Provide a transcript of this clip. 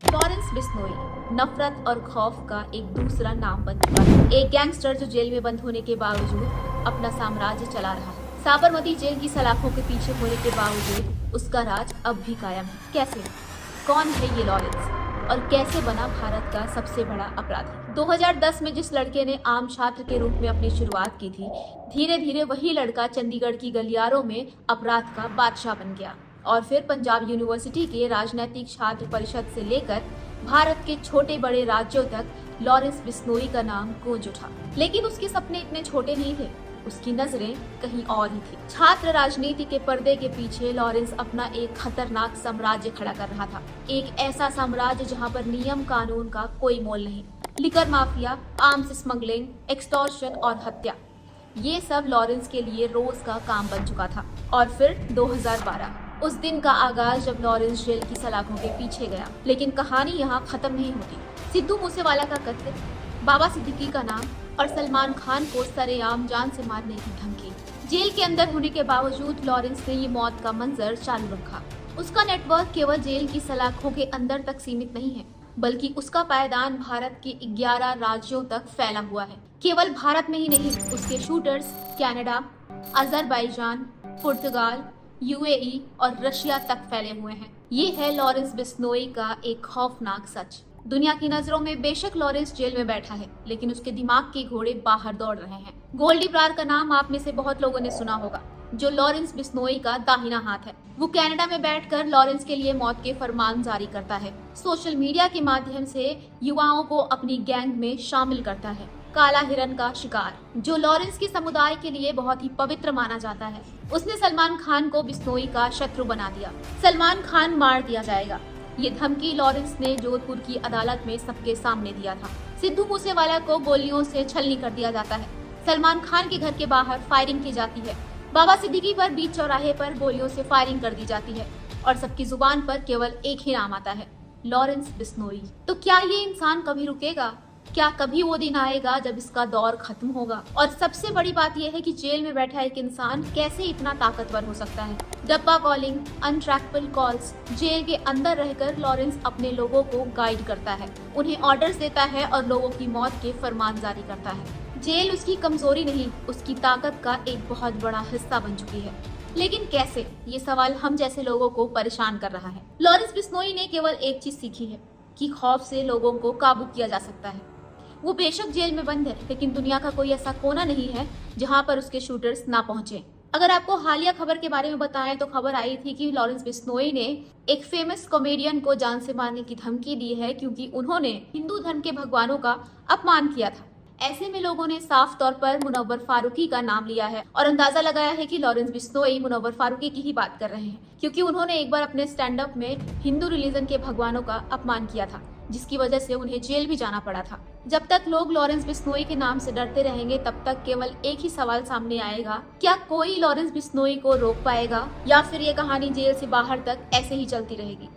Lawrence Bishnoi नफरत और खौफ का एक दूसरा नाम बन चुका है। एक गैंगस्टर जो जेल में बंद होने के बावजूद अपना साम्राज्य चला रहा है। साबरमती जेल की सलाखों के पीछे होने के बावजूद उसका राज अब भी कायम है। कैसे? कौन है ये लॉरेंस और कैसे बना भारत का सबसे बड़ा अपराधी? 2010 में जिस लड़के ने आम छात्र के रूप में अपनी शुरुआत की थी, धीरे धीरे वही लड़का चंडीगढ़ की गलियारों में अपराध का बादशाह बन गया और फिर पंजाब यूनिवर्सिटी के राजनैतिक छात्र परिषद से लेकर भारत के छोटे बड़े राज्यों तक लॉरेंस बिश्नोई का नाम गूंज उठा। लेकिन उसके सपने इतने छोटे नहीं थे, उसकी नजरें कहीं और ही थी। छात्र राजनीति के पर्दे के पीछे लॉरेंस अपना एक खतरनाक साम्राज्य खड़ा कर रहा था। एक ऐसा साम्राज्य जहां पर नियम कानून का कोई मोल नहीं। Liquor mafia, arms smuggling, extortion और हत्या, ये सब लॉरेंस के लिए रोज का काम बन चुका था। और फिर 2012 उस दिन का आगाज जब लॉरेंस जेल की सलाखों के पीछे गया। लेकिन कहानी यहाँ खत्म नहीं होती। सिद्धू मूसेवाला का कत्ल, बाबा सिद्दीकी का नाम और सलमान खान को सरेआम जान से मारने की धमकी। जेल के अंदर होने के बावजूद लॉरेंस ने ये मौत का मंजर चालू रखा। उसका नेटवर्क केवल जेल की सलाखों के अंदर तक सीमित नहीं है, बल्कि उसका पायदान भारत के 11 राज्यों तक फैला हुआ है। केवल भारत में ही नहीं, उसके शूटर्स कनाडा, अजरबैजान, पुर्तगाल, यूएई और रशिया तक फैले हुए हैं। ये है लॉरेंस बिश्नोई का एक खौफनाक सच। दुनिया की नजरों में बेशक लॉरेंस जेल में बैठा है, लेकिन उसके दिमाग के घोड़े बाहर दौड़ रहे हैं। गोल्डी ब्रार का नाम आप में से बहुत लोगों ने सुना होगा, जो लॉरेंस बिश्नोई का दाहिना हाथ है। वो कनाडा में बैठकर लॉरेंस के लिए मौत के फरमान जारी करता है। सोशल मीडिया के माध्यम से युवाओं को अपनी गैंग में शामिल करता है। काला हिरन का शिकार, जो लॉरेंस के समुदाय के लिए बहुत ही पवित्र माना जाता है। उसने सलमान खान को बिश्नोई का शत्रु बना दिया। सलमान खान मार दिया जाएगा, ये धमकी लॉरेंस ने जोधपुर की अदालत में सबके सामने दिया था। सिद्धू मूसेवाला को गोलियों से छलनी कर दिया जाता है। सलमान खान के घर के बाहर फायरिंग की जाती है। बाबा सिद्दीकी पर बीच चौराहे पर गोलियों से फायरिंग कर दी जाती है और सबकी जुबान पर केवल एक ही नाम आता है, लॉरेंस बिश्नोई। तो क्या ये इंसान कभी रुकेगा? क्या कभी वो दिन आएगा जब इसका दौर खत्म होगा? और सबसे बड़ी बात यह है कि जेल में बैठा एक इंसान कैसे इतना ताकतवर हो सकता है? डब्बा कॉलिंग, अनट्रैकेबल कॉल्स, जेल के अंदर रहकर लॉरेंस अपने लोगों को गाइड करता है, उन्हें ऑर्डर्स देता है और लोगों की मौत के फरमान जारी करता है। जेल उसकी कमजोरी नहीं, उसकी ताकत का एक बहुत बड़ा हिस्सा बन चुकी है। लेकिन कैसे? ये सवाल हम जैसे लोगों को परेशान कर रहा है। लॉरेंस बिश्नोई ने केवल एक चीज सीखी है कि खौफ से लोगों को काबू किया जा सकता है। वो बेशक जेल में बंद है, लेकिन दुनिया का कोई ऐसा कोना नहीं है जहां पर उसके शूटर्स ना पहुंचे। अगर आपको हालिया खबर के बारे में बताएं तो खबर आई थी कि लॉरेंस बिश्नोई ने एक फेमस कॉमेडियन को जान से मारने की धमकी दी है, क्योंकि उन्होंने हिंदू धर्म के भगवानों का अपमान किया था। ऐसे में लोगों ने साफ तौर पर मुनव्वर फारूकी का नाम लिया है और अंदाजा लगाया है कि लॉरेंस बिश्नोई मुनव्वर फारूकी की ही बात कर रहे हैं, क्योंकि उन्होंने एक बार अपने स्टैंड अप में हिंदू रिलीजन के भगवानों का अपमान किया था, जिसकी वजह से उन्हें जेल भी जाना पड़ा था। जब तक लोग लॉरेंस बिश्नोई के नाम से डरते रहेंगे, तब तक केवल एक ही सवाल सामने आएगा, क्या कोई लॉरेंस बिश्नोई को रोक पाएगा या फिर ये कहानी जेल से बाहर तक ऐसे ही चलती रहेगी?